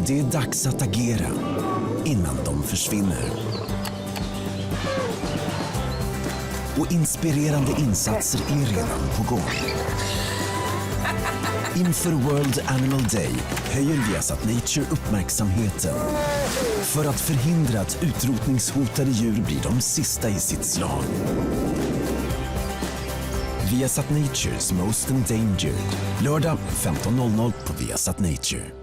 Det är dags att agera innan de försvinner. Och inspirerande insatser är redan på gång. Inför World Animal Day höjer Viasat Nature uppmärksamheten för att förhindra att utrotningshotade djur blir de sista i sitt slag. Viasat Nature's Most Endangered. Lördag 15.00 på Viasat Nature.